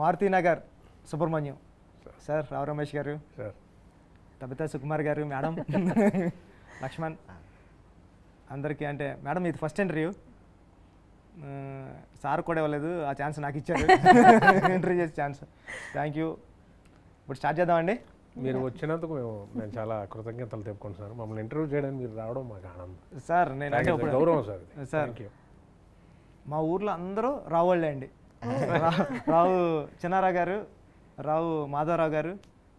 Maruthi Nagar Subrahmanyam sir, Rao Ramesh గారు sir, Tabitha Sukumar గారు, madam Laxman అందరికీ. అంటే మేడం ఇది ఫస్ట్ ఇంటర్వ్యూ, సార్ కూడా ఇవ్వలేదు, ఆ ఛాన్స్ నాకు ఇచ్చారు ఇంటర్వ్యూ చేసే ఛాన్స్. Thank you. ఇప్పుడు స్టార్ట్ చేద్దామండి. మీరు వచ్చినందుకు నేను చాలా కృతజ్ఞతలు చెప్పుకుంటున్నాను సార్. మమ్మల్ని ఇంటర్వ్యూ చేయడానికి మీరు రావడం మాకు ఆనందం సార్. నేను అంటే గౌరవం సార్. సార్ మా ఊర్లో అందరూ రావుళ్ళే అండి. రావు చిన్నారావు గారు, రావు మాధవరావు గారు,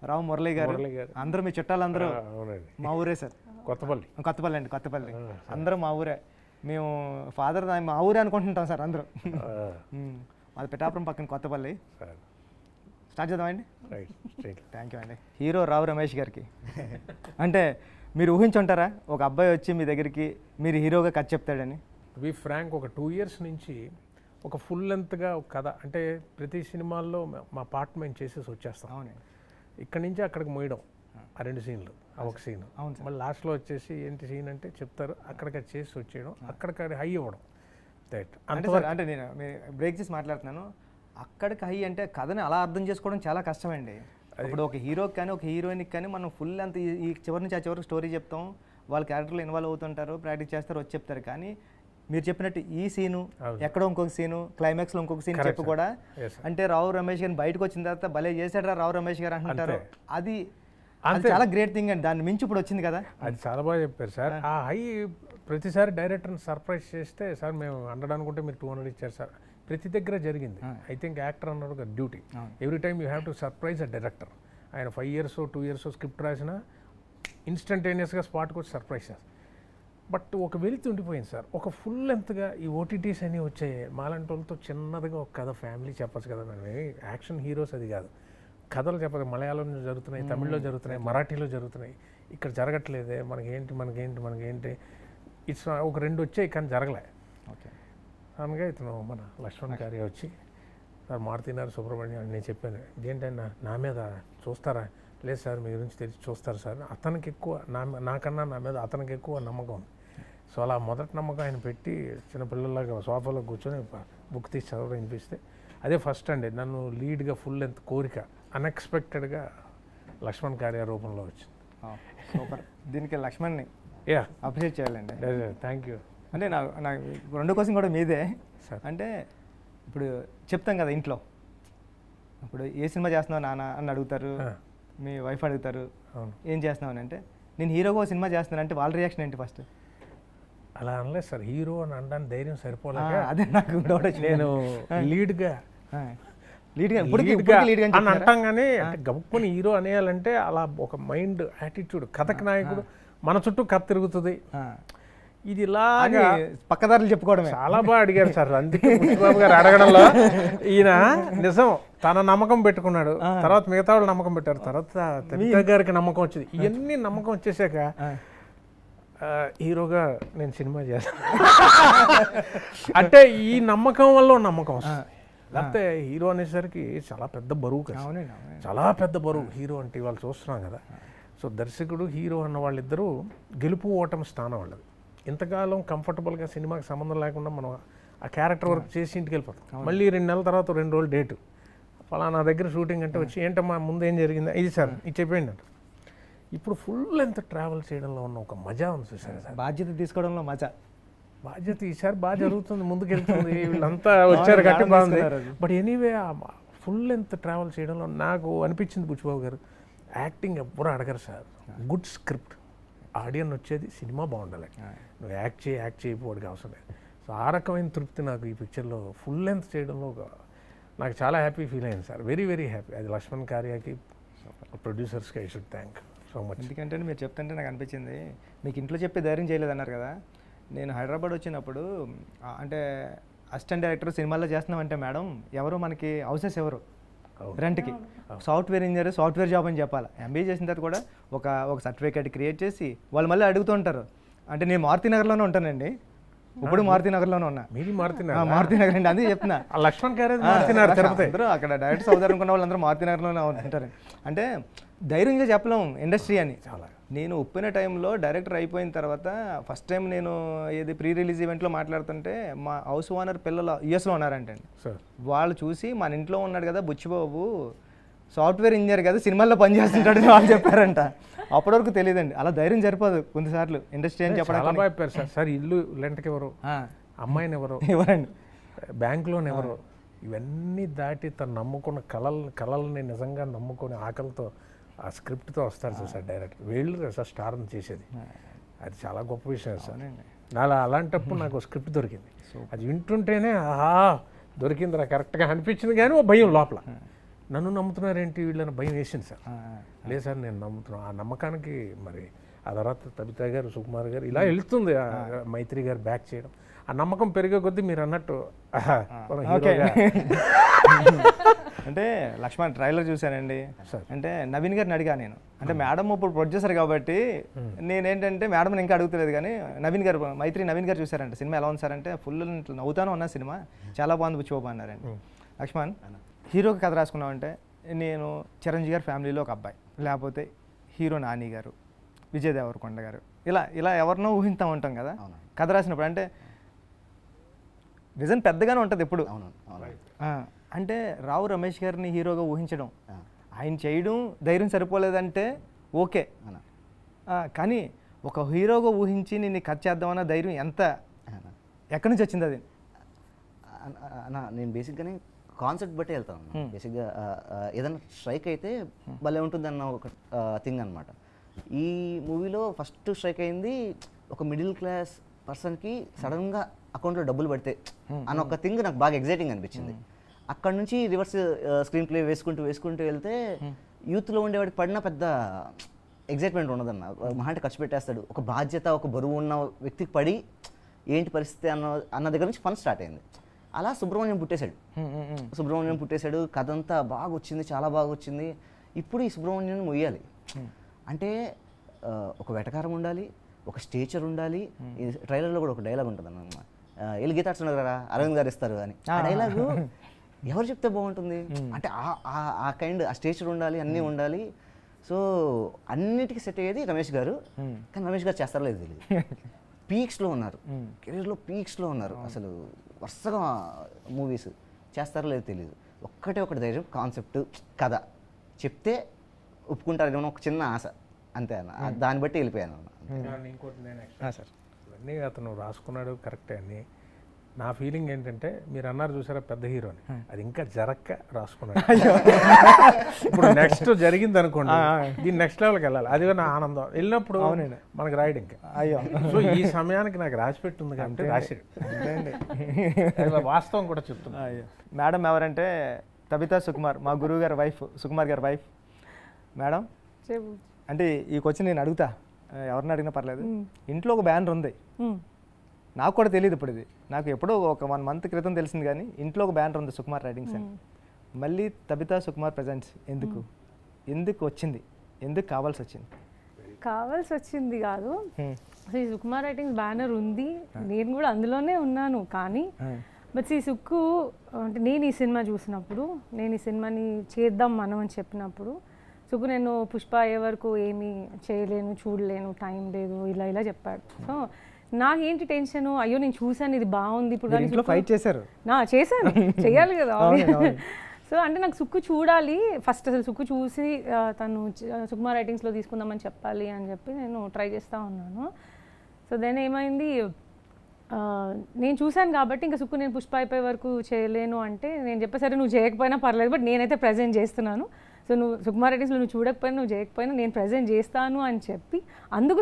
రావు మురళి గారు, అందరూ మీ చుట్టాలందరూ మా ఊరే సార్. కొత్తపల్లి అండి, కొత్తపల్లి అందరూ మా ఊరే. మేము ఫాదర్ మా ఊరే అనుకుంటుంటాం సార్ అందరూ. మాది పిఠాపురం పక్కన కొత్తపల్లి. స్టార్ట్ చేద్దామండి. థ్యాంక్ యూ అండి. హీరో రావు రమేష్ గారికి అంటే మీరు ఊహించుంటారా ఒక అబ్బాయి వచ్చి మీ దగ్గరికి మీరు హీరోగా కథ చెప్తాడని? వి ఫ్రాంక్ ఒక 2 years నుంచి ఒక ఫుల్ లెంత్గా ఒక కథ, అంటే ప్రతి సినిమాల్లో మా పార్ట్ మేము చేసేసి వచ్చేస్తాం. అవునండి. ఇక్కడి నుంచి అక్కడికి మోయడం, ఆ 2 సీన్లు, ఆ ఒక సీన్. అవును. మళ్ళీ లాస్ట్లో వచ్చేసి ఏంటి సీన్ అంటే చెప్తారు, అక్కడికి చేసి వచ్చేయడం, అక్కడికి హై ఇవ్వడం. అంటే నేను బ్రేక్ చేసి మాట్లాడుతున్నాను. అక్కడికి హై అంటే కథని అలా అర్థం చేసుకోవడం చాలా కష్టమండి. ఇప్పుడు ఒక హీరోకి కానీ ఒక హీరోయిన్కి కానీ మనం ఫుల్ అంత ఈ చివరి నుంచి ఆ చివరికి స్టోరీ చెప్తాం, వాళ్ళ క్యారెక్టర్లో ఇన్వాల్వ్ అవుతుంటారు, ప్రాక్టీస్ చేస్తారు, వచ్చి చెప్తారు. కానీ మీరు చెప్పినట్టు ఈ సీను, ఎక్కడో ఇంకొక సీను, క్లైమాక్స్లో ఇంకొక సీన్ చెప్పి కూడా అంటే రావు రమేష్ గారిని బయటకు వచ్చిన తర్వాత భలే చేశాడు రావు రమేష్ గారు అంటుంటారు. అది చాలా గ్రేట్ థింగ్ అండి. దాని మించి ఇప్పుడు వచ్చింది కదా. అది చాలా బాగా చెప్పారు సార్. ఆ హై ప్రతిసారి డైరెక్టర్ని సర్ప్రైజ్ చేస్తే, సార్ మేము 100 అనుకుంటే మీరు 200 ఇచ్చారు సార్, ప్రతి దగ్గర జరిగింది. ఐ థింక్ యాక్టర్ అన్నారు ఒక duty, every time you have to surprise a director. ఆయన 5 years 2 years స్క్రిప్ట్ రాసినా ఇన్స్టంటేనియస్గా స్పాట్కి వచ్చి సర్ప్రైజ్ చేస్తారు. బట్ ఒక వెలితి ఉండిపోయింది సార్. ఒక ఫుల్ లెంత్గా ఈ ఓటీటీస్ అన్నీ వచ్చాయి, మాలాంటి వాళ్ళతో చిన్నదిగా ఒక కథ ఫ్యామిలీ చెప్పచ్చు కదా. మనం యాక్షన్ హీరోస్ అది కాదు, కథలు చెప్పదు. మలయాళంలో జరుగుతున్నాయి, తమిళ్లో జరుగుతున్నాయి, మరాఠీలో జరుగుతున్నాయి, ఇక్కడ జరగట్లేదే, మనకేంటి ఇట్స్ ఒక 2 వచ్చాయి కానీ జరగలే. ఓకే, అనగా ఇతను మన లక్ష్మణ్ గారి వచ్చి, సార్ మారుతినగర్ సుబ్రహ్మణ్యం నేను చెప్పాను, ఇదేంటన్నా నా మీద చూస్తారా? లేదు సార్, మీ గురించి తెలిసి చూస్తారు సార్. అతనికి ఎక్కువ నాకన్నా నా మీద అతనికి ఎక్కువ నమ్మకం ఉంది. సో అలా మొదటి నమ్మకం ఆయన పెట్టి చిన్నపిల్లలాగా సోఫాలో కూర్చొని బుక్ తీసి చదవడం వినిపిస్తే అదే ఫస్ట్ అండి నన్ను లీడ్గా ఫుల్ లెంత్ కోరిక అన్ఎక్స్పెక్టెడ్గా లక్ష్మణ్ కార్య రూపంలో వచ్చింది. సూపర్. దీనికి లక్ష్మణ్ని అప్రిషియేట్ చేయాలండి. Thank you. అంటే నాకు 2 క్వశ్చన్ కూడా మీదే సార్. అంటే ఇప్పుడు చెప్తాం కదా ఇంట్లో, ఇప్పుడు ఏ సినిమా చేస్తున్నావు నాన్న అని అడుగుతారు, మీ వైఫ్ అడుగుతారు ఏం చేస్తున్నావు అని. అంటే నేను హీరోగా ఒక సినిమా చేస్తున్నాను అంటే వాళ్ళ రియాక్షన్ ఏంటి ఫస్ట్? అలా అనలేదు సార్, హీరో అని అనడానికి ధైర్యం సరిపోలేదు. అదే నాకు డౌట్ వచ్చింది. నేను లీడ్గా అని అంటాం కానీ గబుక్కుని హీరో అనేయాలంటే అలా ఒక మైండ్ యాటిట్యూడ్. కథకి నాయకుడు మన చుట్టూ కథ తిరుగుతుంది, ఇది ఇలాగా పక్కదారులు చెప్పుకోవడం. చాలా బాగా అడిగారు సార్. అందుకే బుచ్చిబాబు గారు అడగడంలో ఈయన నిజం తన నమ్మకం పెట్టుకున్నాడు, తర్వాత మిగతా వాళ్ళు నమ్మకం పెట్టారు, తర్వాత తబితా గారికి నమ్మకం వచ్చింది. ఇవన్నీ నమ్మకం వచ్చేసాక హీరోగా నేను సినిమా చేస్తాను అంటే ఈ నమ్మకం వల్ల నమ్మకం వస్తుంది. లేకపోతే హీరో అనేసరికి చాలా పెద్ద బరువు కదా, చాలా పెద్ద బరువు హీరో అంటే ఇవాళ చూస్తున్నాం కదా. సో దర్శకుడు హీరో అన్న వాళ్ళిద్దరూ గెలుపు ఓటమి స్థానం వాళ్ళది. ఇంతకాలం కంఫర్టబుల్గా సినిమాకి సంబంధం లేకుండా మనం ఆ క్యారెక్టర్ వర్క్ చేసి ఇంటికి వెళ్ళిపోతాం. మళ్ళీ 2 నెలల తర్వాత 2 రోజులు డేటు, ఫలానా దగ్గర షూటింగ్ అంటే వచ్చి ఏంటమ్మా ముందు ఏం జరిగిందా, ఇది సార్ ఇది చెప్పేయండి అంట. ఇప్పుడు ఫుల్ లెంత్ ట్రావెల్ చేయడంలో ఉన్న ఒక మజా ఉంది చూసారు సార్. బాధ్యత తీసుకోవడంలో మజా. బాధ్యత ఈసారి బాగా జరుగుతుంది, ముందుకెళ్తుంది, వీళ్ళంతా వచ్చారు గట్టి బాగుంది. బట్ ఎనీవే ఆ ఫుల్ లెంత్ ట్రావెల్ చేయడంలో నాకు అనిపించింది బుచ్చిబాబు గారు, యాక్టింగ్ ఎవ్వరూ అడగరు సార్, గుడ్ స్క్రిప్ట్, ఆడియన్ వచ్చేది సినిమా బాగుండాలి, నువ్వు యాక్ట్ చేయకపోవడానికి అవసరం లేదు. సో ఆ రకమైన తృప్తి నాకు ఈ పిక్చర్లో ఫుల్ లెంత్ చేయడంలో నాకు చాలా హ్యాపీ ఫీల్ అయింది సార్. Very very happy. అది లక్ష్మణ్ కార్యాకి ప్రొడ్యూసర్స్కి I should thank so much. ఎందుకంటే మీరు చెప్తుంటే నాకు అనిపించింది, మీకు ఇంట్లో చెప్పి ధైర్యం చేయలేదన్నారు కదా. నేను హైదరాబాద్ వచ్చినప్పుడు అంటే అసిస్టెంట్ డైరెక్టర్ సినిమాల్లో చేస్తున్నామంటే మేడం ఎవరు మనకి హౌసెస్ ఎవరు రెంట్కి, సాఫ్ట్వేర్ ఇంజనీర్ సాఫ్ట్వేర్ జాబ్ అని చెప్పాలి. ఎంబీఏ చేసిన తర్వాత కూడా ఒక సర్టిఫికేట్ క్రియేట్ చేసి వాళ్ళు మళ్ళీ అడుగుతూ ఉంటారు. అంటే నేను మారుతినగర్లోనే ఉంటానండి, ఇప్పుడు మారుతినగర్లోనే ఉన్నా. మారుతినగర్ అండి, అదే చెప్తున్నా. లక్ష్మణ్ గారు అందరూ అక్కడ డైరెక్ట్ సౌదర్ అనుకున్న వాళ్ళందరూ మారుతినగర్లోనే ఉంటారు. అంటే ధైర్యంగా చెప్పలేము ఇండస్ట్రీ అని. చాలా నేను ఒప్పిన టైంలో డైరెక్టర్ అయిపోయిన తర్వాత ఫస్ట్ టైం నేను ఏది ప్రీ రిలీజ్ ఈవెంట్లో మాట్లాడుతుంటే మా హౌస్ ఓనర్ పిల్లలు యూఎస్లో ఉన్నారంటండి. సార్ వాళ్ళు చూసి మన ఇంట్లో ఉన్నాడు కదా బుచ్చిబాబు సాఫ్ట్వేర్ ఇంజనీర్ కదా సినిమాల్లో పనిచేస్తుంటాడని వాళ్ళు చెప్పారంట. అప్పటి వరకు తెలియదండి. అలా ధైర్యం సరిపోదు కొన్నిసార్లు ఇండస్ట్రీ అని చెప్పడం. చాలా బాగా చెప్పారు సార్. సార్ ఇల్లు రెంట్కి ఎవరు, అమ్మాయిని ఎవరు, ఎవరండి, బ్యాంక్ లోన్ ఎవరు, ఇవన్నీ దాటి తను నమ్ముకున్న కళల్ని నిజంగా నమ్ముకొని ఆకలితో ఆ స్క్రిప్ట్తో వస్తారు సార్ డైరెక్టర్. వీళ్ళు సార్ స్టార్ని చేసేది అది చాలా గొప్ప విషయం సార్. అలాంటప్పుడు నాకు స్క్రిప్ట్ దొరికింది. అది వింటుంటేనే ఆహా దొరికిందిరా కరెక్ట్గా అనిపించింది. కానీ ఓ భయం లోపల, నన్ను నమ్ముతున్నారేంటి వీళ్ళని భయం వేసింది సార్. లేదు సార్ నేను నమ్ముతున్నాను. ఆ నమ్మకానికి మరి ఆ తర్వాత తబితా గారు, సుకుమార్ గారు ఇలా వెళ్తుంది, మైత్రి గారు బ్యాక్ చేయడం, ఆ నమ్మకం పెరిగే కొద్దీ మీరు అన్నట్టు అంటే లక్ష్మణ్ ట్రైలర్ చూశానండి. అంటే నవీన్ గారిని అడిగా నేను, అంటే మేడం ఇప్పుడు ప్రొడ్యూసర్ కాబట్టి నేనేంటంటే మేడం ఇంకా అడుగుతలేదు, కానీ నవీన్ గారు నవీన్ గారు చూసారంటే సినిమా ఎలా ఉంది సార్ అంటే ఫుల్ నవ్వుతాను ఉన్న సినిమా చాలా బాగుంది బుచ్చిబాబు అన్నారండి. లక్ష్మణ్ హీరోకి కథ రాసుకున్నామంటే నేను చిరంజీవి గారి ఫ్యామిలీలో ఒక అబ్బాయి, లేకపోతే హీరో నాని గారు, విజయ్ దేవరకొండ గారు, ఇలా ఎవరినో ఊహిస్తూ ఉంటాం కదా కథ రాసినప్పుడు. అంటే విజన్ పెద్దగానే ఉంటుంది ఎప్పుడు. అంటే రావు రమేష్ గారిని హీరోగా ఊహించడం, ఆయన చేయడం ధైర్యం సరిపోలేదంటే ఓకే, కానీ ఒక హీరోగా ఊహించి నేను కథ చేద్దామన్న ధైర్యం ఎక్కడి నుంచి వచ్చింది? అది నేను బేసిక్గానే కాన్సెప్ట్ బట్టి వెళ్తాను. బేసిక్గా ఏదైనా స్ట్రైక్ అయితే భలే ఉంటుంది అన్న ఒక థింగ్ అనమాట. ఈ మూవీలో ఫస్ట్ స్ట్రైక్ అయింది ఒక మిడిల్ క్లాస్ పర్సన్కి సడన్గా అకౌంట్లో డబ్బులు పడితే అన్న ఒక థింగ్ నాకు బాగా ఎగ్జైటింగ్ అనిపించింది. అక్కడ నుంచి రివర్స్ స్క్రీన్ ప్లే వేసుకుంటూ వెళ్తే యూత్లో ఉండేవాడికి పడిన పెద్ద ఎగ్జైట్మెంట్ ఉండదన్న. మహా అంటే ఖర్చు పెట్టేస్తాడు. ఒక బాధ్యత, ఒక బరువు ఉన్న వ్యక్తికి పడి ఏంటి పరిస్థితి అన్న దగ్గర నుంచి ఫన్ స్టార్ట్ అయింది. అలా సుబ్రహ్మణ్యం పుట్టేశాడు. కథ అంతా బాగా వచ్చింది, చాలా బాగా వచ్చింది. ఇప్పుడు ఈ సుబ్రహ్మణ్యాన్ని మొయ్యాలి అంటే ఒక వెటకారం ఉండాలి, ఒక స్టేచర్ ఉండాలి. ఈ ట్రైలర్లో కూడా ఒక డైలాగ్ ఉంటుంది అన్న, వెళ్ళి గీతాడ్స్ ఉండరా అరవింద్ గారు ఇస్తారు అని. ఆ డైలాగు ఎవరు చెప్తే బాగుంటుంది అంటే ఆ కైండ్ ఆ స్టేచర్ ఉండాలి, అన్నీ ఉండాలి. సో అన్నిటికీ సెట్ అయ్యేది రమేష్ గారు. కానీ రమేష్ గారు చేస్తారో లేదు తెలియదు. పీక్స్లో ఉన్నారు, కెరీర్లో పీక్స్లో ఉన్నారు. అసలు వరుసగా మూవీస్ చేస్తారో లేదో తెలియదు. ఒకటి ధైర్యం, కాన్సెప్ట్, కథ చెప్తే ఒప్పుకుంటారు ఒక చిన్న ఆశ అంతే అన్న. దాన్ని బట్టి వెళ్ళిపోయాను అన్న. ఇంకోటి సార్ ఇవన్నీ అతను రాసుకున్నాడు కరెక్టే అని నా ఫీలింగ్ ఏంటంటే, మీరు అన్నారు చూసారా పెద్ద హీరోని, అది ఇంకా జరక్క రాసుకున్నాడు. ఇప్పుడు నెక్స్ట్ జరిగింది అనుకోండి, దీన్ని నెక్స్ట్ లెవెల్కి వెళ్ళాలి. అది నా ఆనందం. వెళ్ళినప్పుడు మనకు రాయడు ఇంకా. సో ఈ సమయానికి నాకు రాసి పెట్టుంది కాబట్టి రాసాడు. వాస్తవం కూడా చెప్తున్నా. మేడం ఎవరంటే తబితా సుకుమార్, మా గురువు గారి వైఫ్, సుకుమార్ గారి వైఫ్. మేడం అంటే ఈ క్వశ్చన్ నేను అడుగుతా, ఎవరిని అడిగినా పర్లేదు. ఇంట్లో ఒక బ్యానర్ ఉంది, నాకు కూడా తెలియదు ఇప్పుడు. ఇది నాకు ఎప్పుడో ఒక 1 month క్రితం తెలిసింది. కానీ ఇంట్లో ఒక బ్యానర్ ఉంది సుకుమార్ రైటింగ్స్ అని. మళ్ళీ తబితా సుకుమార్ ప్రజెంట్స్ ఎందుకు వచ్చింది, ఎందుకు కావాల్సి వచ్చింది కాదు. ఈ సుకుమార్ రైటింగ్స్ బ్యానర్ ఉంది, నేను కూడా అందులోనే ఉన్నాను. కానీ బట్ ఈ సుక్కు అంటే నేను ఈ సినిమా చూసినప్పుడు, నేను ఈ సినిమాని చేద్దాం మనం అని చెప్పినప్పుడు, సుక్కు నేను పుష్ప అయ్యే వరకు ఏమీ చేయలేను, చూడలేను, టైం లేదు, ఇలా చెప్పాడు. సో నాకేంటి టెన్షన్, అయ్యో నేను చూసాను ఇది బాగుంది, ఇప్పుడు ఫైట్ చేశారు, చేశాను, చెయ్యాలి కదా. సో అంటే నాకు సుక్కు చూడాలి ఫస్ట్, అసలు సుక్కు చూసి తను సుకుమార్ రైటింగ్స్లో తీసుకుందామని చెప్పాలి అని చెప్పి నేను ట్రై చేస్తూ ఉన్నాను. సో దెన్ ఏమైంది, నేను చూశాను కాబట్టి ఇంకా సుక్కు నేను పుష్ప అయిపోయే వరకు చేయలేను అంటే నేను చెప్పేసరి నువ్వు చేయకపోయినా పర్లేదు, బట్ నేనైతే ప్రజెంట్ చేస్తున్నాను. సో నువ్వు సుకుమార్ రైటింగ్స్లో నువ్వు చూడకపోయినా నువ్వు చేయకపోయినా నేను ప్రజెంట్ చేస్తాను అని చెప్పి, అందుకు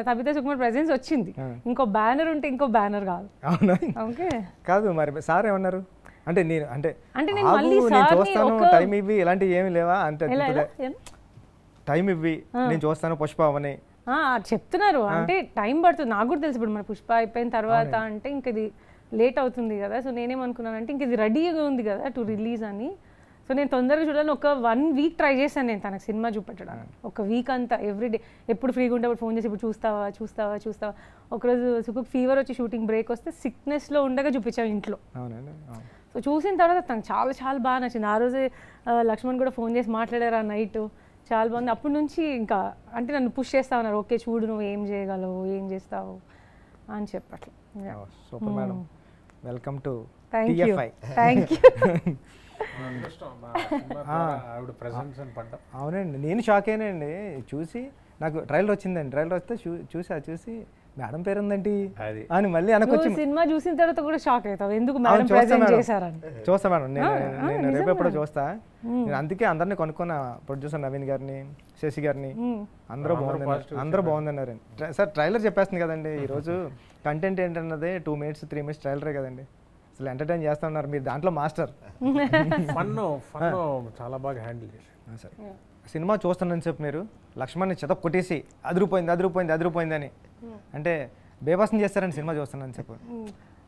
తబితా సుకుమార్ ప్రెజెన్స్ వచ్చింది. ఇంకో బ్యానర్ ఉంటే ఇంకో బ్యానర్ కాదు. ఓకే కాదు మరి సార్ ఏమన్నారు అంటే నేను మళ్ళీ చూస్తాను టైం ఇవ్వి ఇలాంటివి ఏమి లేవా అంటే టైం ఇవ్వి నేను చూస్తాను పుష్ప అవని చెప్తున్నారు. అంటే టైం పడుతుంది, నాకు కూడా తెలుసు. ఇప్పుడు మన పుష్ప అయిపోయిన తర్వాత అంటే ఇంక ఇది లేట్ అవుతుంది కదా. సో నేనేమనుకున్నాను అంటే ఇంక ఇది రెడీగా ఉంది కదా టు రిలీజ్ అని. సో నేను తొందరగా చూడాలని ఒక 1 week ట్రై చేశాను నేను తనకు సినిమా చూపెట్టడానికి. ఒక వీక్ అంతా ఎవ్రీడే ఎప్పుడు ఫ్రీగా ఉంటే అప్పుడు ఫోన్ చేసి ఇప్పుడు చూస్తావా. ఒకరోజు సుకుకు ఫీవర్ వచ్చి షూటింగ్ బ్రేక్ వస్తే సిక్నెస్లో ఉండగా చూపించాం ఇంట్లో. సో చూసిన తర్వాత తనకు చాలా చాలా బాగా నచ్చింది. ఆ రోజే లక్ష్మణ్ కూడా ఫోన్ చేసి మాట్లాడారు ఆ నైట్, చాలా బాగుంది. అప్పటి నుంచి ఇంకా అంటే నన్ను పుష్ చేస్తా ఉన్నారు, ఓకే చూడు నువ్వు ఏం చేయగలవు, ఏం చేస్తావు అని చెప్పట్లే. Super madam, welcome to thank you TFI. Thank you. ఆవిడ ప్రెసెన్స్ అని పడ్డా. అవునండి, నేను షాక్ అయినండి చూసి. నాకు ట్రైలర్ వచ్చిందండి, ట్రైలర్ వస్తే చూసి మేడం పేరు ఉందండి అది అని మళ్ళీ వెనకొచ్చి నువ్వు సినిమా చూసిన తర్వాత కూడా షాక్ అవుతావు, ఎందుకు మేడం ప్రెజెంట్ చేశారని. చూస్తా మేడం, నేను రేపు ఎప్పుడో చూస్తా. నేను అందుకే అందరినీ కొనుక్కున్నా, ప్రొడ్యూసర్ నవీన్ గారిని, శశి గారిని, అందరూ బాగుందన్నారు. సార్ ట్రైలర్ చెప్పేస్తుంది కదండి, ఈరోజు కంటెంట్ ఏంటన్నది 2 minutes 3 minutes ట్రైలరే కదండి, అసలు ఎంటర్టైన్ చేస్తా ఉన్నారు మీరు, దాంట్లో మాస్టర్. ఫన్ చాలా బాగా హ్యాండిల్ చేశారు. సరే, సినిమా చూస్తున్నాను చెప్పి మీరు లక్ష్మణ్ని చెత్త కొట్టేసి అదిరిపోయింది అని అంటే బేబస్ని చేస్తారని సినిమా చూస్తున్నాను చెప్పు.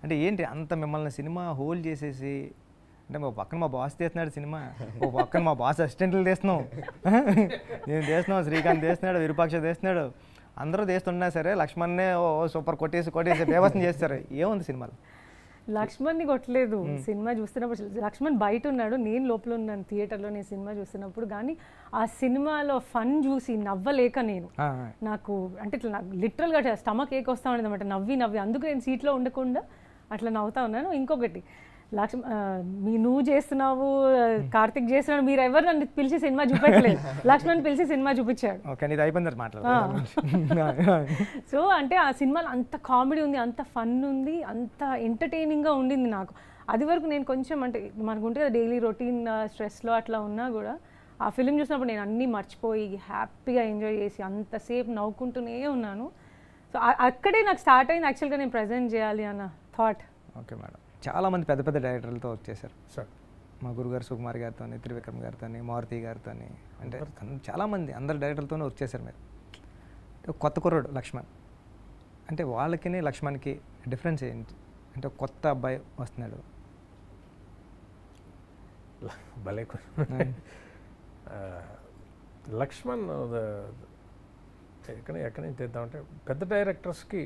అంటే ఏంటి అంత మిమ్మల్ని సినిమా హోల్డ్ చేసేసి, అంటే మా పక్కన మా బాస్ తీస్తున్నాడు సినిమా, ఓ పక్కన మా బాస్ అసిస్టెంట్లు తీస్తున్నాం, నేను తీస్తున్నాం, శ్రీకాంత్ తీస్తున్నాడు, విరూపాక్ష తీస్తున్నాడు, అందరూ తీస్తున్నా సరే లక్ష్మణ్నే ఓ సూపర్ కొట్టేసి బేబస్ని చేస్తారు. ఏముంది సినిమాలో? లక్ష్మణ్ని కొట్టలేదు. సినిమా చూస్తున్నప్పుడు లక్ష్మణ్ బయట ఉన్నాడు, నేను లోపల ఉన్నాను థియేటర్లో నేను సినిమా చూస్తున్నప్పుడు. కానీ ఆ సినిమాలో ఫన్ చూసి నవ్వలేక నాకు అంటే ఇట్లా నాకు లిటరల్గా స్టమక్ ఏక్ వస్తూ ఉండేది అనమాట, నవ్వి అందుకు నేను సీట్లో ఉండకుండా అట్లా నవ్వుతా ఉన్నాను. ఇంకొకటి నువ్వు చేస్తున్నావు, కార్తిక్ చేస్తున్నాడు, మీరు ఎవరు నన్ను పిలిచి సినిమా చూపెట్టలేదు, లక్ష్మణ్ పిలిచి సినిమా చూపించాడు. సో అంటే ఆ సినిమాలో అంత కామెడీ ఉంది, అంత ఫన్ ఉంది, అంత ఎంటర్టైనింగ్గా ఉండింది నాకు. అది వరకు నేను కొంచెం అంటే మనకుంటే డైలీ రొటీన్ స్ట్రెస్లో అట్లా ఉన్నా కూడా ఆ ఫిలిం చూసినప్పుడు నేను అన్నీ మర్చిపోయి హ్యాపీగా ఎంజాయ్ చేసి అంతసేపు నవ్వుకుంటూనే ఉన్నాను. సో అక్కడే నాకు స్టార్ట్ అయింది యాక్చువల్గా నేను ప్రజెంట్ చేయాలి అన్న థాట్. ఓకే మేడం, చాలామంది పెద్ద డైరెక్టర్లతో వర్క్ చేశారు సార్, మా గురుగారు సుకుమార్ గారితో, త్రివిక్రమ్ గారితో, మారుతి గారితో, అంటే చాలామంది అందరు డైరెక్టర్లతోనే వర్క్ చేశారు మీరు. కొత్త కుర్రాడు లక్ష్మణ్, అంటే వాళ్ళకి లక్ష్మణ్కి డిఫరెన్స్ ఏంటి? అంటే కొత్త అబ్బాయి వస్తున్నాడు, భలే లక్ష్మణ్ ఎక్కడి నుంచి తెద్దామంటే పెద్ద డైరెక్టర్స్కి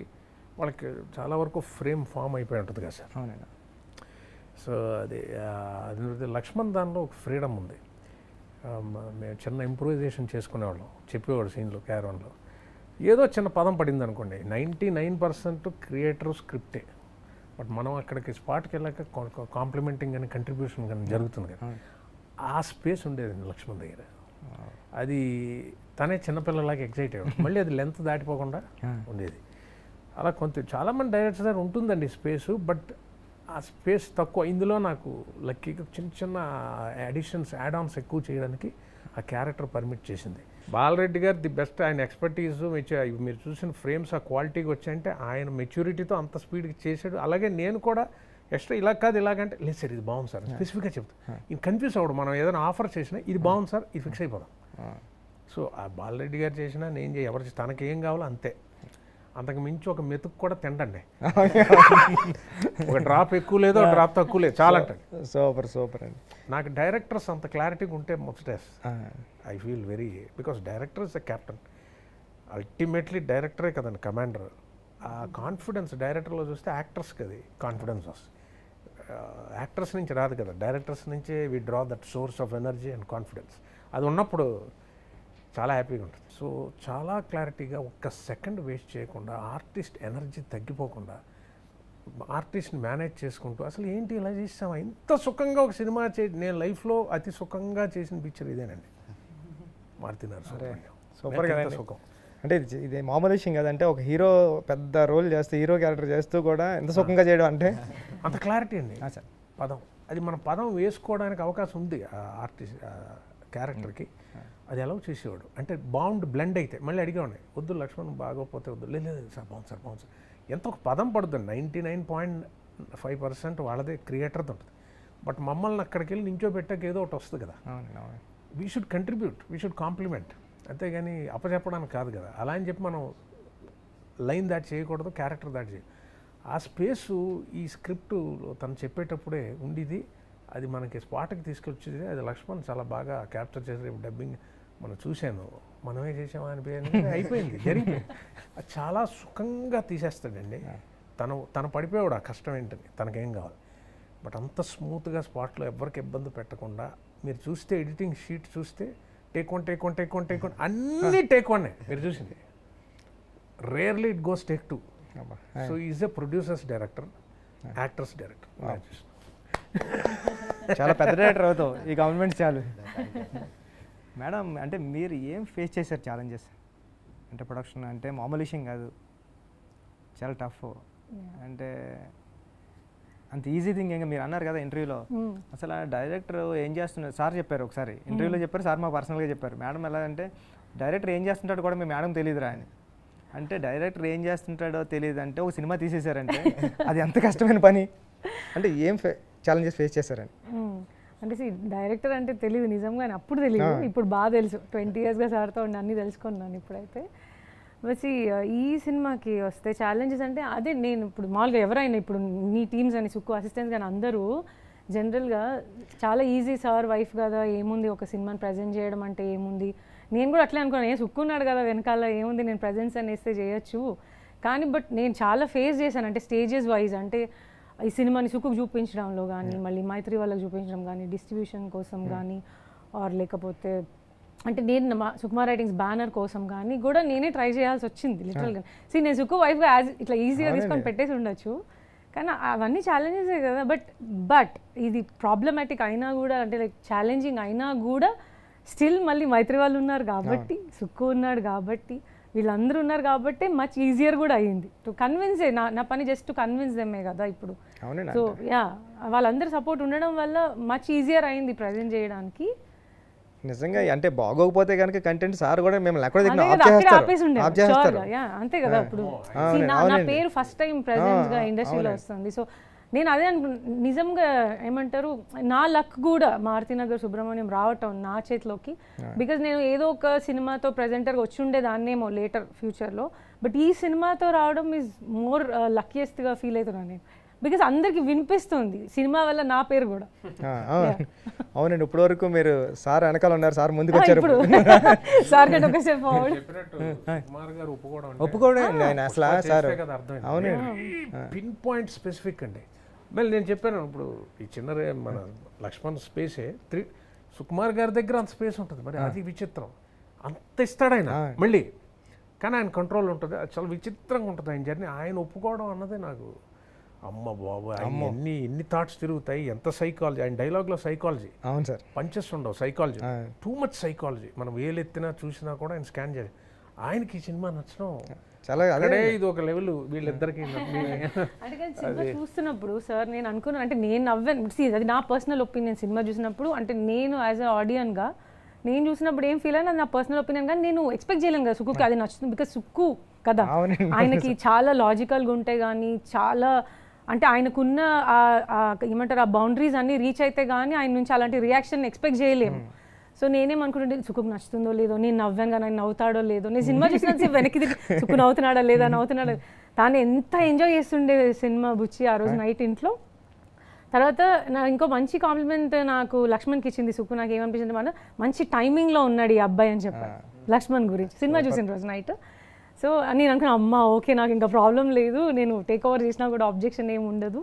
వాళ్ళకి చాలా వరకు ఫ్రేమ్ ఫామ్ అయిపోయి ఉంటుంది కదా సార్. అవునండి. సో అది లక్ష్మణ్ దానిలో ఒక ఫ్రీడమ్ ఉంది. మేము చిన్న ఇంప్రూవైజేషన్ చేసుకునేవాళ్ళం, చెప్పేవాడు సీన్లో క్యారవన్లో ఏదో చిన్న పదం పడింది అనుకోండి, 99% క్రియేటర్ స్క్రిప్టే, బట్ మనం అక్కడికి స్పాట్కి వెళ్ళాక కాంప్లిమెంటింగ్ కానీ కంట్రిబ్యూషన్ కానీ జరుగుతుంది కదా, ఆ స్పేస్ ఉండేది లక్ష్మణ్ దగ్గర. అది తనే చిన్నపిల్లలాగా ఎగ్జైట్ అయ్యాడు, మళ్ళీ అది లెంత్ దాటిపోకుండా ఉండేది. అలా చాలామంది డైరెక్టర్స్ దగ్గర ఉంటుందండి స్పేసు, బట్ ఆ స్పేస్ తక్కువ. ఇందులో నాకు లక్కీగా చిన్న అడిషన్స్ యాడ్-ఆన్స్ ఎక్కువ చేయడానికి ఆ క్యారెక్టర్ పర్మిట్ చేసింది. బాలరెడ్డి గారు ది బెస్ట్, ఆయన ఎక్స్పర్టీసు మీరు చూసిన ఫ్రేమ్స్ ఆ క్వాలిటీకి వచ్చాయంటే ఆయన మెచ్యూరిటీతో అంత స్పీడ్కి చేశాడు. అలాగే నేను కూడా ఎక్స్ట్రా ఇలా కాదు ఇలాగంటే లేదు సార్ ఇది బాగుంది సార్ స్పెసిఫిక్గా చెప్తాను, ఇది కన్ఫ్యూజ్ అవ్వడం, మనం ఏదైనా ఆఫర్ చేసినా ఇది బాగుంది సార్ ఇది ఫిక్స్ అయిపోదాం. సో ఆ బాలరెడ్డి గారు చేసినా నేను ఎవరు తనకి ఏం కావాలో అంతే, అంతకు మించి ఒక మెతుకు కూడా తిండండి, ఒక డ్రాప్ ఎక్కువ లేదో డ్రాప్ తక్కువ లేదు చాలా అంటండి. సూపర్ అండి. నాకు డైరెక్టర్స్ అంత క్లారిటీగా ఉంటే ముచ్చటేస్ I feel very, because director is the captain, ultimately డైరెక్టరే కదండి కమాండర్. ఆ కాన్ఫిడెన్స్ డైరెక్టర్లో చూస్తే యాక్టర్స్కి అది కాన్ఫిడెన్స్ వస్తుంది, యాక్టర్స్ నుంచి రాదు కదా, డైరెక్టర్స్ నుంచే we draw that source of energy and confidence. అది ఉన్నప్పుడు చాలా హ్యాపీగా ఉంటుంది. సో చాలా క్లారిటీగా ఒక్క సెకండ్ వేస్ట్ చేయకుండా, ఆర్టిస్ట్ ఎనర్జీ తగ్గిపోకుండా, ఆర్టిస్ట్ని మేనేజ్ చేసుకుంటూ అసలు ఏంటి ఇలా చేసామా ఇంత సుఖంగా ఒక సినిమా నేను లైఫ్లో అతి సుఖంగా చేసిన పిక్చర్ ఇదేనండి మారుతి నరసింహ. సూపర్ కదా సుఖం అంటే ఇది మామూలు విషయం కదంటే, ఒక హీరో పెద్ద రోల్ చేస్తూ హీరో క్యారెక్టర్ చేస్తూ కూడా ఎంత సుఖంగా చేయడం అంటే అంత క్లారిటీ అండి పదం. అది మన పదం వేసుకోవడానికి అవకాశం ఉంది ఆ ఆర్టిస్ట్ క్యారెక్టర్కి, అది ఎలా చేసేవాడు అంటే బ్లెండ్ అయితే మళ్ళీ అడిగేవాడిని, వద్దు లక్ష్మణ్ బాగోపోతే వద్దు, లేదు సార్ బాగుంది సార్ ఎంత ఒక పదం పడుతుంది. 99.5% వాళ్ళదే క్రియేటర్ది ఉంటుంది, బట్ మమ్మల్ని అక్కడికి వెళ్ళి నించోబెట్టాక ఏదో ఒకటి వస్తుంది కదా, we should contribute, we should complement, అంతేగాని అప్పచెప్పడానికి కాదు కదా. అలా అని చెప్పి మనం లైన్ దాటి చేయకూడదు, క్యారెక్టర్ దాటి చేయ. ఆ స్పేసు ఈ స్క్రిప్ట్ తను చెప్పేటప్పుడే ఉండేది, అది మనకి స్పాట్కి తీసుకొచ్చేది. అది లక్ష్మణ్ చాలా బాగా క్యాప్చర్ చేసి డబ్బింగ్ మనం చూశాను, మనమే చేసామా అనిపోయింది, అయిపోయింది జరిగిపోయింది. అది చాలా సుఖంగా తీసేస్తాడండి. తను పడిపోయాడు ఆ కష్టం ఏంటని, తనకేం కావాలి, బట్ అంత స్మూత్గా స్పాట్లో ఎవరికి ఇబ్బంది పెట్టకుండా. మీరు చూస్తే ఎడిటింగ్ షీట్ చూస్తే టేక్ వన్ అన్ని టేక్ వన్ మీరు చూసింది. Rarely it goes take 2. So is a producers director, actors director. చాలా పెద్ద డైరెక్టర్ అవుతావు ఈ గవర్నమెంట్ చాలు. మేడం అంటే మీరు ఏం ఫేస్ చేశారు ఛాలెంజెస్? అంటే ప్రొడక్షన్ అంటే మామూలు విషయం కాదు, చాలా టఫ్. అంటే అంత ఈజీ థింగ్ ఇంకా మీరు అన్నారు కదా ఇంటర్వ్యూలో, అసలు ఆ డైరెక్టర్ ఏం చేస్తున్నారు సార్ చెప్పారు ఒకసారి ఇంటర్వ్యూలో చెప్పారు, సార్ మాకు పర్సనల్గా చెప్పారు. మేడం ఎలా అంటే డైరెక్టర్ ఏం చేస్తుంటాడో కూడా మీ మేడం తెలియదురా అని. అంటే డైరెక్టర్ ఏం చేస్తుంటాడో తెలియదు అంటే ఒక సినిమా తీసేశారంటే అది ఎంత కష్టమైన పని. అంటే ఏం ఛాలెంజెస్ ఫేస్ చేశారని? అంటే డైరెక్టర్ అంటే తెలియదు నిజంగా, అప్పుడు తెలియదు, ఇప్పుడు బాగా తెలుసు. 20 yearsగా సార్తో ఉండి అన్నీ తెలుసుకున్నాను ఇప్పుడైతే. బట్ ఈ సినిమాకి వస్తే ఛాలెంజెస్ అంటే అదే, నేను ఇప్పుడు మామూలుగా ఎవరైనా ఇప్పుడు నీ టీమ్స్ అని సుక్కు అసిస్టెంట్స్ కానీ అందరూ జనరల్గా చాలా ఈజీ సార్ వైఫ్ కదా ఏముంది ఒక సినిమాని ప్రజెంట్ చేయడం అంటే ఏముంది, నేను కూడా అట్లే అనుకున్నాను, సుక్కున్నాడు కదా వెనకాల ఏముంది నేను ప్రజెన్స్ అని వేస్తే చేయొచ్చు. కానీ బట్ నేను చాలా ఫేస్ చేశాను, అంటే స్టేజెస్ వైజ్, అంటే ఈ సినిమాని సుక్కుకు చూపించడంలో కానీ మళ్ళీ మైత్రి వాళ్ళకి చూపించడం కానీ డిస్ట్రిబ్యూషన్ కోసం కానీ ఆర్ లేకపోతే అంటే నేను సుకుమార్ రైటింగ్స్ బ్యానర్ కోసం కానీ కూడా నేనే ట్రై చేయాల్సి వచ్చింది లిటరల్గా. నేను సుక్కు వైఫ్గా ఇట్లా ఈజీగా తీసుకొని పెట్టేసి ఉండొచ్చు, కానీ అవన్నీ ఛాలెంజెసే కదా. బట్ ఇది ప్రాబ్లమాటిక్ అయినా కూడా, అంటే లైక్ ఛాలెంజింగ్ అయినా కూడా స్టిల్ మళ్ళీ మైత్రి వాళ్ళు ఉన్నారు కాబట్టి, సుక్కు ఉన్నాడు కాబట్టి, వీళ్ళందరూ ఉన్నారు కాబట్టి మచ్ ఈజియర్ కూడా అయ్యింది టు కన్విన్సే. నా పని జస్ట్ టు కన్విన్స్ దెమ్మే కదా ఇప్పుడు. సో యా, వాళ్ళందరూ సపోర్ట్ ఉండడం వల్ల మచ్ ఈజియర్ అయింది ప్రజెంట్ చేయడానికి. నిజంగా అంటే బాగోకపోతే కనుక కంటెంట్ సార్ కూడా మేము ఆపేసి ఉండేది అంతే కదా. ఇప్పుడు నా పేరు ఫస్ట్ టైం ప్రెజెంట్ గా ఇండస్ట్రీలో వస్తుంది. సో నేను అదే నిజంగా ఏమంటారు, నా లక్ కూడా మారుతినగర్ సుబ్రహ్మణ్యం రావటం నా చేతిలోకి. బికాజ్ నేను ఏదో ఒక సినిమాతో ప్రెజెంటర్గా వచ్చి ఉండేదాన్నేమో లేటర్ ఫ్యూచర్లో, బట్ ఈ సినిమాతో రావడం ఈజ్ మోర్ లక్కీయెస్ట్గా ఫీల్ అవుతున్నాను నేను. బికాస్ అందరికి వినిపిస్తుంది సినిమా వల్ల నా పేరు కూడా. అవునండి, ఇప్పటి వరకు మీరు సార్ వెనకాల ఉన్నారు, సార్ ముందుకు వచ్చారు. సార్ కంటే ఒక స్టెప్ ఫార్వర్డ్. ఒప్పుకోవడం ఆయన అసలు సార్ అవునండి, పిన్ పాయింట్ స్పెసిఫిక్ అండి. మళ్ళీ నేను చెప్పాను ఇప్పుడు ఈ చిన్న మన లక్ష్మణ్ స్పేసే సుకుమార్ గారి దగ్గర అంత స్పేస్ ఉంటుంది, మరి అది విచిత్రం. అంత ఇస్తాడు ఆయన మళ్ళీ, కానీ ఆయన కంట్రోల్ ఉంటుంది. అది చాలా విచిత్రంగా ఉంటుంది ఆయన జర్నీ. ఆయన ఒప్పుకోవడం అన్నదే నాకు అమ్మ బాబు, ఎన్ని థాట్స్ తిరుగుతాయి, ఎంత సైకాలజీ. ఆయన డైలాగ్లో సైకాలజీ. అవును సార్, పంచెస్ ఉండవు, సైకాలజీ టూ మచ్ సైకాలజీ. మనం వేలెత్తినా చూసినా కూడా ఆయన స్కాన్ చేయాలి. ఆయనకి ఈ సినిమా నచ్చడం చాలా అదే, ఇది ఒక లెవెల్ వీళ్ళిద్దరికి. అంటే సినిమా చూస్తున్నప్పుడు సార్ నేను అనుకున్నాను, అంటే నేను నవ్వాను. అది నా పర్సనల్ ఒపీనియన్. సినిమా చూసినప్పుడు అంటే నేను యాజ్ అ ఆడియన్గా నేను చూసినప్పుడు ఏం ఫీల్ అయినా నా పర్సనల్ ఒపీనియన్, కానీ నేను ఎక్స్పెక్ట్ చేయలేను కదా సుక్కుకి అది నచ్చుతుంది. బికాస్ సుక్కు కదా ఆయనకి చాలా లాజికల్గా ఉంటే కానీ, చాలా అంటే ఆయనకున్న ఏమంటారు ఆ బౌండరీస్ అన్నీ రీచ్ అయితే కానీ ఆయన నుంచి అలాంటి రియాక్షన్ ఎక్స్పెక్ట్ చేయలేము. సో నేనేమనుకుంటుంటే సుక్కుకు నచ్చుతుందో లేదో, నేను నవ్వాను కానీ ఆయన నవ్వుతాడో లేదో, నేను సినిమా చూసినంత వెనక్కి సుక్కు నవ్వుతున్నాడా లేదా నవ్వుతున్నాడా. తాను ఎంత ఎంజాయ్ చేస్తుండే సినిమా బుచ్చి ఆ రోజు నైట్ ఇంట్లో. తర్వాత నా ఇంకో మంచి కాంప్లిమెంట్ నాకు లక్ష్మణ్కి ఇచ్చింది సుక్కు. నాకు ఏమనిపించింది మన మంచి టైమింగ్లో ఉన్నాడు ఈ అబ్బాయి అని చెప్పాను లక్ష్మణ్ గురించి సినిమా చూసిన రోజు నైట్. సో నేను అనుకున్నా అమ్మ ఓకే నాకు ఇంకా ప్రాబ్లం లేదు, నేను టేక్ ఓవర్ చేసినా కూడా ఆబ్జెక్షన్ ఏమి ఉండదు.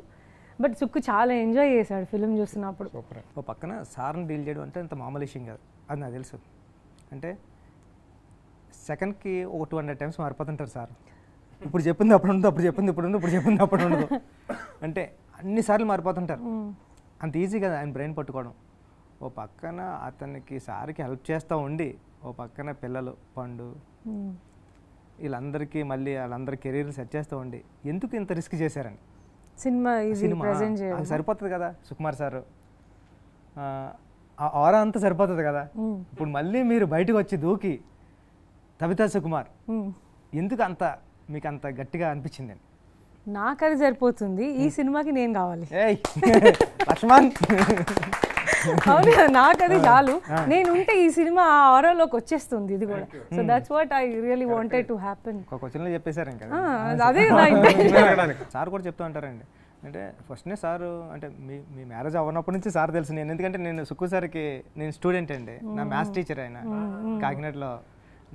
బట్ సుక్కు చాలా ఎంజాయ్ చేశాడు ఫిల్మ్ చూస్తున్నప్పుడు. ఓ పక్కన సార్ని డీల్ చేయడం అంటే అంత మామూలు విషయం కాదు, అది నాకు తెలుసు. అంటే సెకండ్కి ఒక 200 times మారిపోతుంటారు సార్. ఇప్పుడు చెప్పింది అప్పుడు ఉండదు, అప్పుడు చెప్పింది ఇప్పుడు ఉండదు, ఇప్పుడు చెప్పింది అప్పుడు ఉండదు, అంటే అన్నిసార్లు మారిపోతుంటారు. అంత ఈజీ కదా ఆయన బ్రెయిన్ పట్టుకోవడం. ఓ పక్కన అతనికి సార్కి హెల్ప్ చేస్తూ ఉండి, ఓ పక్కన పిల్లలు పండు వీళ్ళందరికీ మళ్ళీ వాళ్ళందరి కెరీర్లు సెట్ చేస్తూ ఉండి ఎందుకు ఇంత రిస్క్ చేశారని. సినిమా సరిపోతుంది కదా సుకుమార్ సార్, ఆ ఆరా అంతా సరిపోతుంది కదా. ఇప్పుడు మళ్ళీ మీరు బయటకు వచ్చి దూకి తబితా సుకుమార్ ఎందుకు అంత మీకు అంత గట్టిగా అనిపించింది? నాకు అది సరిపోతుంది, ఈ సినిమాకి నేను కావాలి. లక్ష్మణ్ అవును నాకు అది చాలు, నేను ఉంటే ఈ సినిమా ఆ ఆరాలోకి వచ్చేస్తుంది ఇది కూడా. So that's what I really wanted to happen. ఒక క్వశ్చన్లో చెప్పేశారు ఇంకా అదే సార్ కూడా చెప్తూ ఉంటారండి. అంటే ఫస్ట్నే సారు అంటే మీ మ్యారేజ్ అవ్వనప్పటి నుంచి సార్ తెలుసు నేను, ఎందుకంటే నేను సుక్కు సార్కి నేను స్టూడెంట్ అండి, నా మ్యాథ్స్ టీచర్ ఆయన కాకినాడలో.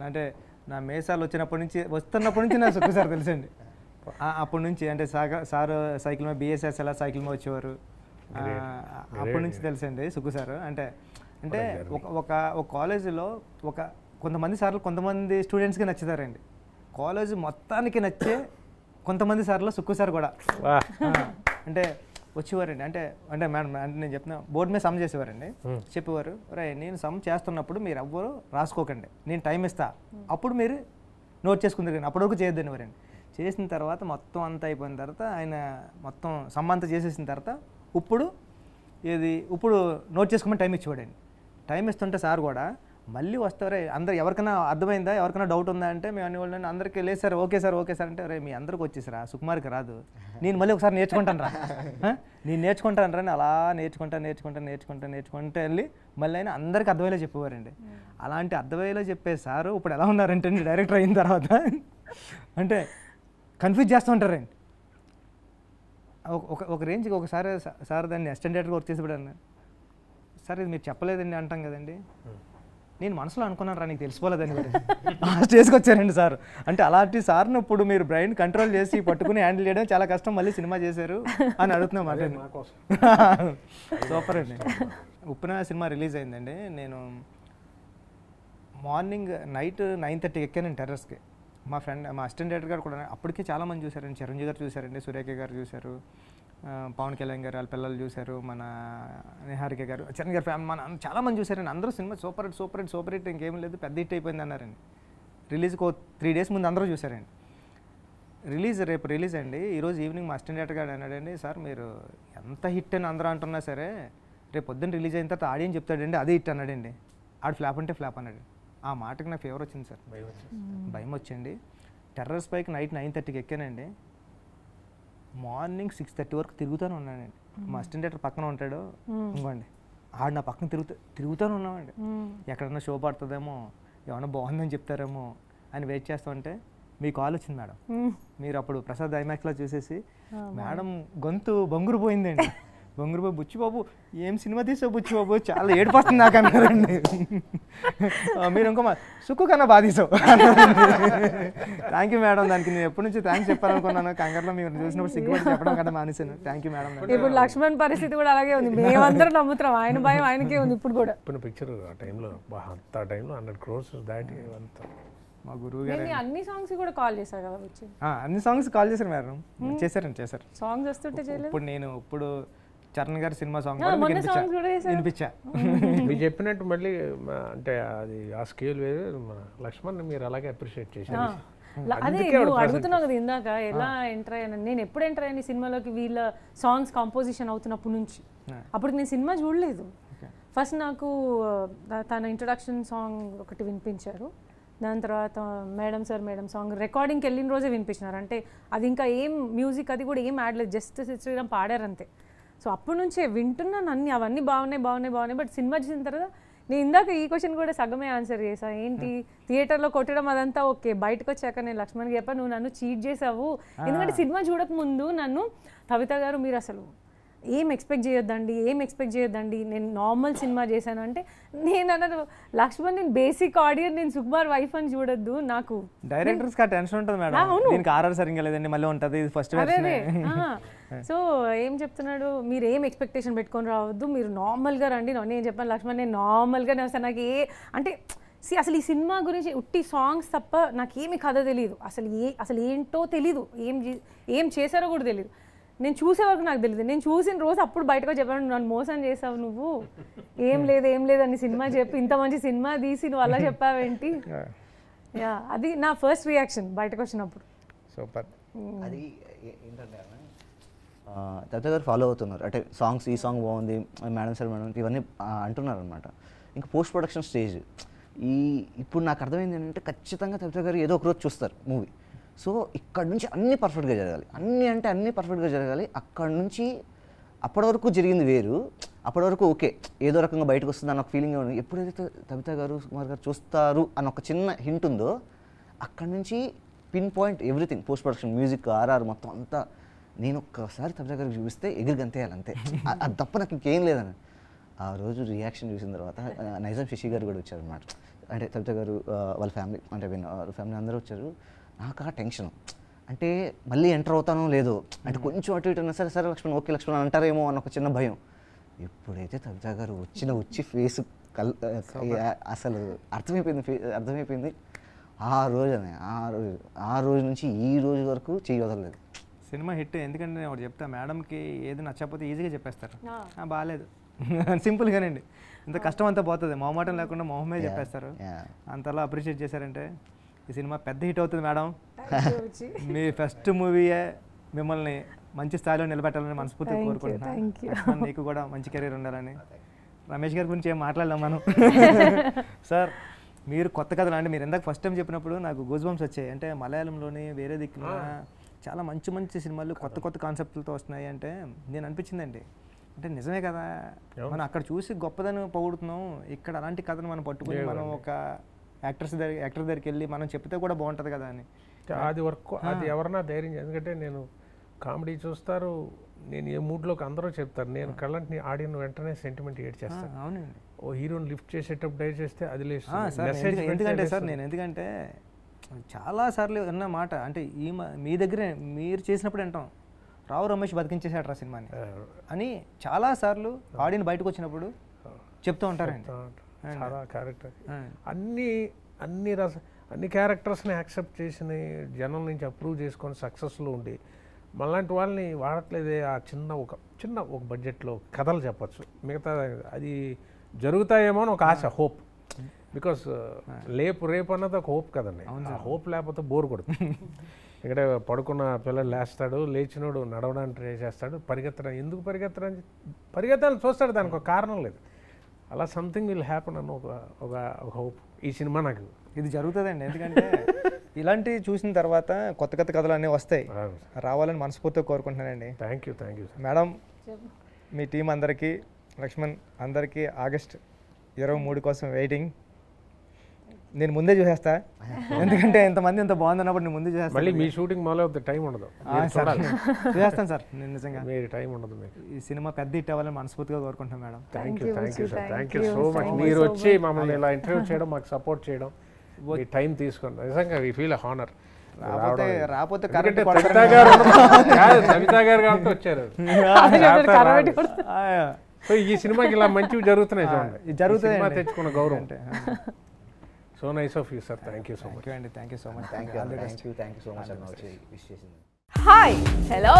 అంటే నా మేసాలు వస్తున్నప్పటి నుంచి నా సుక్కు సార్ తెలుసండి. అప్పటి నుంచి అంటే సార్ సైకిల్ మీద BSS ఎలా సైకిల్ మీద వచ్చేవారు, అప్పటి నుంచి తెలుసండి సుక్కు సార్. అంటే అంటే ఒక కాలేజీలో కొంతమంది సార్లు కొంతమంది స్టూడెంట్స్కి నచ్చుతారండి. కాలేజ్ మొత్తానికి నచ్చే కొంతమంది సార్లు సుక్కు సార్ కూడా అంటే వచ్చేవారండి. అంటే మేడం అంటే నేను చెప్తున్నా బోర్డు మీద సమ్ చేసేవారండి. చెప్పేవారు, రే నేను సమ్ చేస్తున్నప్పుడు మీరు ఎవ్వరు రాసుకోకండి, నేను టైం ఇస్తా, అప్పుడు మీరు నోట్ చేసుకుందరు కానీ అప్పటివరకు చేయొద్దని వారండి. చేసిన తర్వాత మొత్తం అంతా అయిపోయిన తర్వాత ఆయన మొత్తం సమ్ అంతా చేసేసిన తర్వాత ఇప్పుడు నోట్ చేసుకోమని టైం ఇచ్చేవాడండి. టైం ఇస్తుంటే సార్ కూడా మళ్ళీ వస్తారే అందరు ఎవరికైనా అర్థమైందా, ఎవరికైనా డౌట్ ఉందా అంటే మేము అనేవాళ్ళని అందరికీ లేదు సార్, ఓకే సార్ అంటే రే మీ అందరికి వచ్చేసారా, సుకుమార్కి రాదు, నేను మళ్ళీ ఒకసారి నేర్చుకుంటాను రా, నేను నేర్చుకుంటాను రా, అలా నేర్చుకుంటా వెళ్ళి మళ్ళీ అయినా అందరికీ అర్థమయ్యేలా చెప్పేవారండి. అలాంటి అర్థమయ్యేలా చెప్పే సారు ఇప్పుడు ఎలా ఉన్నారంటే డైరెక్టర్ అయిన తర్వాత అంటే కన్ఫ్యూజ్ చేస్తూ ఉంటారండి. ఒక రేంజ్కి ఒకసారి సార్ దాన్ని అసిస్టెంట్ డైరెక్టర్గా వర్క్ చేసేప్పుడు అన్నారు, సార్ ఇది మీరు చెప్పలేదండి అంటాం కదండి, నేను మనసులో అనుకున్నాను రా నీకు తెలిసిపోలేదని ఆ స్టేజ్కి వచ్చారండి సార్. అంటే అలాంటి సార్ను ఇప్పుడు మీరు బ్రెయిన్ కంట్రోల్ చేసి పట్టుకుని హ్యాండిల్ చేయడం చాలా కష్టం, మళ్ళీ సినిమా చేశారు అని అడుగుతున్నాం మాట. సూపర్ అండి. ఉప్పెన సినిమా రిలీజ్ అయిందండి. నేను నైట్ 9:30 ఎక్కానండి టెర్రస్కి. మా అసిస్టెంట్ డైరెక్టర్ గారు కూడా అప్పటికే చాలామంది చూశారండి. చిరంజీవి గారు చూశారండి, సురేఖ గారు చూశారు, పవన్ కళ్యాణ్ గారు వాళ్ళ పిల్లలు చూశారు, మన నిహారిక గారు, చరణ్ గారు ఫ్యామిలీ మన చాలామంది చూశారండి. అందరూ సినిమా సూపర్ హిట్ ఇంకేం లేదు, పెద్ద హిట్ అయిపోయింది అన్నారండి. రిలీజ్కి 3 days ముందు అందరూ చూశారండి. రేపు రిలీజ్ అండి. ఈరోజు ఈవినింగ్ మా అసిస్టెంట్ డైరెక్టర్ గారు అన్నాడండి, సార్ మీరు ఎంత హిట్ అని అందరూ అంటున్నా సరే రేపు పొద్దున్న రిలీజ్ అయిన తర్వాత ఆడియన్స్ చెప్తాడండి అదే హిట్ అన్నాడండి. ఆడు ఫ్లాప్ అంటే ఫ్లాప్ అన్నాడు. ఆ మాటకి నాకు ఫేవర్ వచ్చింది సార్, భయం వచ్చింది. టెర్రస్ పైకి నైట్ 9:30 ఎక్కానండి. మార్నింగ్ 6:30 వరకు తిరుగుతూనే ఉన్నానండి. మా అసిస్టెంట్ డైరెక్టర్ పక్కన ఉంటాడు, ఇంకోండి ఆడు నా పక్కన తిరుగుతూనే ఉన్నామండి. ఎక్కడన్నా షో పడుతుందేమో, ఏమన్నా బాగుందని చెప్తారేమో అని వెయిట్ చేస్తూ ఉంటే మీ కాల్ వచ్చింది మేడం. మీరు అప్పుడు ప్రసాద్ ఐమాక్స్లో చూసేసి మేడం గొంతు బొంగురు పోయిందండి. బొంగురుబాబు బుచ్చిబాబు ఏం సినిమా తీసావు బుచ్చిబాబు, చాలా ఏడుపొస్తుంది నాకు అన్నారండి. మీరు ఇంకో సుక్కు కన్నా బాగా తీసావు. థ్యాంక్ యూ మేడం, దానికి నేను ఎప్పటి నుంచి థ్యాంక్స్ చెప్పాలనుకున్నాను, కంగారులో మీరు చూసినప్పుడు సిగ్గుపడి చెప్పడం కదా మానేసాను. Thank you madam. ఇప్పుడు లక్ష్మణ్ పరిస్థితి కూడా అలాగే ఉంది, మేమందరం నమ్ముతున్నాం, ఆయన భయం ఆయనకే ఉంది ఇప్పుడు కూడా. ఇప్పుడు పిక్చర్ ఆ టైంలో 100 crores దాటి మా గురువు గారు అన్ని సాంగ్స్ కూడా కాల్ చేశారు కదా వచ్చి, అన్ని సాంగ్స్ కాల్ చేశారు మేడం. చేశారు సాంగ్స్ వస్తుంటే చేయలేదు. ఇప్పుడు చరణ్ గారి సినిమా సాంగ్ వినిపించా. మీరు చెప్పినట్టు మళ్ళీ అంటే అది ఆ స్కేల్ వేరు. మన లక్ష్మణ్ మీరు అలాగే అప్రిషియేట్ చేశారు. అదే నువ్వు అడుగుతున్నావు కదా ఇందాక ఎలా ఎంటర్ అయ్యాను. నేను ఎప్పుడు ఎంటర్ అయ్యాను సినిమాలోకి, వీళ్ళ సాంగ్స్ కంపోజిషన్ అవుతున్నప్పటి నుంచి. అప్పుడు నేను సినిమా చూడలేదు. ఫస్ట్ నాకు తన ఇంట్రొడక్షన్ సాంగ్ ఒకటి వినిపించారు, దాని తర్వాత మేడం సాంగ్ రికార్డింగ్కి వెళ్ళిన రోజే వినిపించినారు. అంటే అది ఇంకా ఏం మ్యూజిక్ అది కూడా ఏం యాడ్ లేదు, జస్ట్ శ్రీరామ్ పాడారు అంతే. సో అప్పటి నుంచే వింటున్నాను అన్ని, అవన్నీ బాగున్నాయి. బట్ సినిమా చూసిన తర్వాత నేను ఇందాక ఈ క్వశ్చన్ కూడా సగమే ఆన్సర్ చేసా. ఏంటి థియేటర్లో కొట్టడం అదంతా ఓకే, బయటకు వచ్చాక నేను లక్ష్మణ్కి చెప్పా నువ్వు నన్ను చీట్ చేసావు. ఎందుకంటే సినిమా చూడక ముందు నన్ను కవిత గారు మీరు అసలు ఏం ఎక్స్పెక్ట్ చేయొద్దండి, నేను నార్మల్ సినిమా చేశాను అంటే నేను అన్నది లక్ష్మణ్ నేను బేసిక్ ఆడియన్స్, నేను సుకుమార్ వైఫ్ అని చూడొద్దు. నాకు డైరెక్టర్స్ కా టెన్షన్ ఉంటుంది మేడం, దీనికి ఆర్ఆర్ సరిగ్గా లేదండి మళ్ళీ ఉంటుంది ఫస్ట్. సో ఏం చెప్తున్నాడు, మీరు ఏం ఎక్స్పెక్టేషన్ పెట్టుకొని రావద్దు, మీరు నార్మల్గా రండి. నేను చెప్పాను లక్ష్మణ్ నేను నార్మల్గానే వస్తాను, నాకు అంటే అసలు ఈ సినిమా గురించి ఉట్టి సాంగ్స్ తప్ప నాకేమీ కథ తెలియదు, అసలు ఏంటో తెలీదు, ఏం చేశారో కూడా తెలియదు. నేను చూసే వరకు నాకు తెలియదు. నేను చూసిన రోజు అప్పుడు బయటకు చెప్పాను నన్ను మోసం చేసావు నువ్వు, ఏం లేదు అని సినిమా చెప్పి ఇంత మంచి సినిమా తీసి నువ్వు అలా చెప్పావేంటి. అది నా ఫస్ట్ రియాక్షన్ బయటకు వచ్చినప్పుడు. సూపర్. అది ఏంటంటే తత్వ గారు ఫాలో అవుతున్నారు, అంటే సాంగ్స్ ఈ సాంగ్ బాగుంది మేడం ఇవన్నీ అంటున్నారు అనమాట. ఇంకా పోస్ట్ ప్రొడక్షన్ స్టేజ్ ఇప్పుడు నాకు అర్థమైంది ఏంటంటే ఖచ్చితంగా తత్వ గారు ఏదో ఒక రోజు చూస్తారు మూవీ. సో ఇక్కడ నుంచి అన్నీ పర్ఫెక్ట్గా జరగాలి, అన్నీ పర్ఫెక్ట్గా జరగాలి. అక్కడ నుంచి అప్పటి వరకు జరిగింది వేరు, అప్పటి వరకు ఓకే ఏదో రకంగా బయటకు వస్తుంది అన్న ఒక ఫీలింగ్ ఉంది. ఎప్పుడైతే కవిత గారు సుకుమార్ గారు చూస్తారు అన్న ఒక చిన్న హింట్ ఉందో అక్కడ నుంచి pin point everything, post production, music, RR మొత్తం అంతా నేను ఒక్కసారి కవిత గారికి చూపిస్తే ఎగిరిగంతేయాలి అంతే, అది తప్ప నాకు ఇంకేం లేదని. ఆ రోజు రియాక్షన్ చూసిన తర్వాత నైజాం శశి గారు కూడా వచ్చారనమాట. అంటే కవిత గారు వాళ్ళ ఫ్యామిలీ, అంటే వాళ్ళ ఫ్యామిలీ అందరూ వచ్చారు. నాకు ఆ టెన్షన్, అంటే మళ్ళీ ఎంటర్ అవుతానో లేదో, అంటే కొంచెం అటు ఇటు అన్నా సరే లక్ష్మణ్ ఓకే లక్ష్మణ్ అంటారేమో అన్న ఒక చిన్న భయం. ఎప్పుడైతే కవిత గారు వచ్చి ఫేస్ అసలు అర్థమైపోయింది. ఆ రోజు నుంచి ఈ రోజు వరకు చేయవదలేదు. Cinema hit. ఎందుకంటే నేను ఒకటి చెప్తా, మేడంకి ఏది నచ్చకపోతే ఈజీగా చెప్పేస్తారు, బాగాలేదు సింపుల్గానండి. ఇంత కష్టం అంతా పోతుంది, మొహమాటం లేకుండా మొహమే చెప్పేస్తారు. అంతలా అప్రిషియేట్ చేశారంటే ఈ సినిమా పెద్ద హిట్ అవుతుంది మేడం. మీ ఫస్ట్ మూవీయే మిమ్మల్ని మంచి స్థాయిలో నిలబెట్టాలని మనస్ఫూర్తిగా కోరుకుంటున్నాను. నీకు కూడా మంచి కెరీర్ ఉండాలని. రమేష్ గారి గురించి ఏం మాట్లాడలేం మనం. సార్ మీరు కొత్త కథలు అంటే మీరు ఇందాక ఫస్ట్ టైం చెప్పినప్పుడు నాకు గూస్ బంప్స్ వచ్చాయి. అంటే మలయాళంలోని వేరే దిక్కున చాలా మంచి మంచి సినిమాలు కొత్త కొత్త కాన్సెప్ట్లతో వస్తున్నాయి అంటే నేను అనిపించిందండి, అంటే నిజమే కదా, మనం అక్కడ చూసి గొప్పదని పొగుడుతున్నాం, ఇక్కడ అలాంటి కథను మనం పట్టుకుని మనం ఒక యాక్టర్ దగ్గరికి వెళ్ళి మనం చెప్తే కూడా బాగుంటుంది కదా అని. అది వర్క్, అది ఎవరన్నా ధైర్యం. ఎందుకంటే నేను కామెడీ చూస్తారు, నేను ఏ మూడ్లోకి అందరూ చెప్తారు, నేను కళ్ళంటి ఆడియన్ వెంటనే సెంటిమెంట్ ఏడ్ చేస్తాను. అవునండి. ఓ హీరోని లిఫ్ట్ చేసేటప్పుడు డైర్ చేస్తే అది లేదు. ఎందుకంటే సార్ నేను ఎందుకంటే చాలాసార్లు విన్న మాట, అంటే మీ దగ్గరే మీరు చేసినప్పుడు వింటాం, రావు రమేష్ బతికించేసాడు రా సినిమాని అని చాలాసార్లు ఆడియన్ బయటకు వచ్చినప్పుడు చెప్తూ ఉంటారండి. చాలా క్యారెక్టర్ అన్ని క్యారెక్టర్స్ని యాక్సెప్ట్ చేసిన జనం నుంచి అప్రూవ్ చేసుకొని సక్సెస్లో ఉండి మళ్ళాంటి వాళ్ళని వాడట్లేదే. ఆ చిన్న ఒక బడ్జెట్లో కథలు చెప్పచ్చు, మిగతా అది జరుగుతాయేమో అని ఒక ఆశ, హోప్. బికాస్ రేపు అన్నది ఒక హోప్ కదండి. ఆ హోప్ లేకపోతే బోర్ కొడుతుంది. ఇక్కడ పడుకున్న పిల్లలు లేస్తాడు, లేచినోడు నడవడానికి ట్రై చేస్తాడు, ఎందుకు పరిగెత్తాలని చూస్తాడు, దానికి ఒక కారణం లేదు. అలా సంథింగ్ విల్ హ్యాపన్ అన్న ఒక హోప్ ఈ సినిమా నాకు. ఇది జరుగుతుందండి, ఎందుకంటే ఇలాంటివి చూసిన తర్వాత కొత్త కొత్త కథలు అన్నీ వస్తాయి, రావాలని మనస్ఫూర్తిగా కోరుకుంటున్నానండి. Thank you madam. Me team అందరికీ, లక్ష్మణ్ అందరికీ ఆగస్ట్ 23 కోసం వెయిటింగ్. నేను ముందే చూసేస్తా, ఎందుకంటే ఎంతమంది ఎంత బాగుందన్నప్పుడు నేను ముందే చూసేస్తాను. మళ్ళీ మీ షూటింగ్ మొదలవుతుంది, టైం ఉండదు. చూసేస్తాను సార్, నేను నిజంగా మీరు టైం ఉండదు. మీకు ఈ సినిమా పెద్ద హిట్ అవ్వాలని మనస్ఫూర్తిగా కోరుకుంటున్నాను madam. Thank you so much. మీరు వచ్చి మమ్మల్ని ఇలా ఇంటర్వ్యూ చేయడం, మాకు సపోర్ట్ చేయడం, మీ టైం తీసుకోండి, నిజంగా వీ ఫీల్ హానర్. రాకపోతే సవితా గారు కాబట్టి వచ్చారు. సో ఈ సినిమాకి ఇలా మంచివి జరుగుతున్నాయి, చూడండి జరుగుతుంది, తెచ్చుకున్న గౌరవం అంటే. So nice of you sir, thank you so much అండి. Thank you so much. Hi, hello.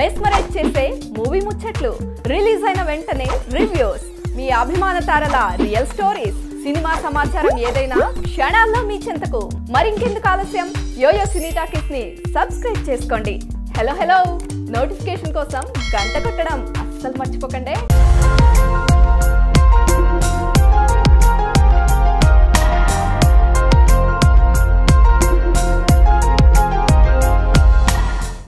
Mesmerize చేసే మూవీ ముచ్చట్లు, రిలీజ్ అయిన వెంటనే రివ్యూస్, మీ అభిమాన తారల రియల్ స్టోరీస్, సినిమా సమాచారం ఏదైనా క్షణాల్లో మీ చెంతకు. మరింకెందుకు ఆలస్యం, యోయో సినీ టాకీస్ ని సబ్స్క్రైబ్ చేసుకోండి. హలో నోటిఫికేషన్ కోసం గంట కొట్టడం అస్సలు మర్చిపోకండి.